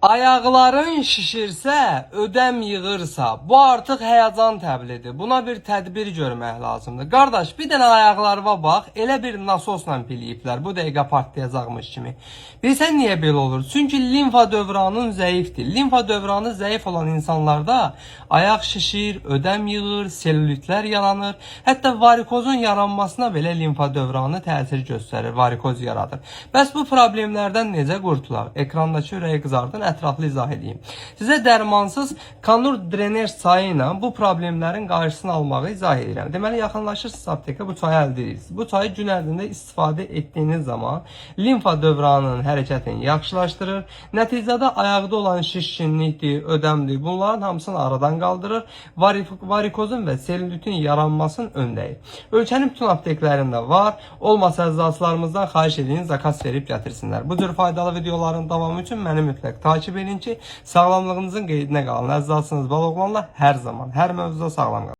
Ayaqların şişirsə, ödəm yığırsa, bu artıq həyəcan təbliğidir. Buna bir tədbir görmək lazımdır. Qardaş, bir dənə ayaqlarına bax, elə bir nasosla piliyiblər, bu dəqiqə partlayacaqmış kimi. Bilsən niyə belə olur? Çünki limfa dövranın zəifdir. Limfa dövranı zəif olan insanlarda ayaq şişir, ödəm yığır, selülitlər yaranır. Hətta varikozun yaranmasına belə limfa dövranı təsir göstərir, varikoz yaradır. Bəs bu problemlərdən necə qurtulaq? Ekrandakı ürəyi qızardın, ətraflı izah edeyim. Sizə dərmansız kanur drenej çayı ilə bu problemlərin qarşısını almağı izah edirəm. Deməli, yaxınlaşırsınız aptekə, bu çayı əldə edirsiniz. Bu çayı gün ərzində istifadə etdiyiniz zaman limfa dövranının hərəkətini yaxşılaşdırır. Nəticədə ayaqda olan şişkinlikdir, ödəmdir, bunların hamısını aradan qaldırır. Varikozun və selülitin yaranmasını önləyir. Ölkənin bütün apteklərində var. Olmasa əczaçılarımızdan xahiş edin, zakaz verib gətirsinlər. Bu cür faydalı videoların davamı üçün məni mütləq takip edin ki, sağlamlığınızın qeydinə qalın. Əczaçınız Baloğlanla hər zaman, hər mövzuda sağlam qalın.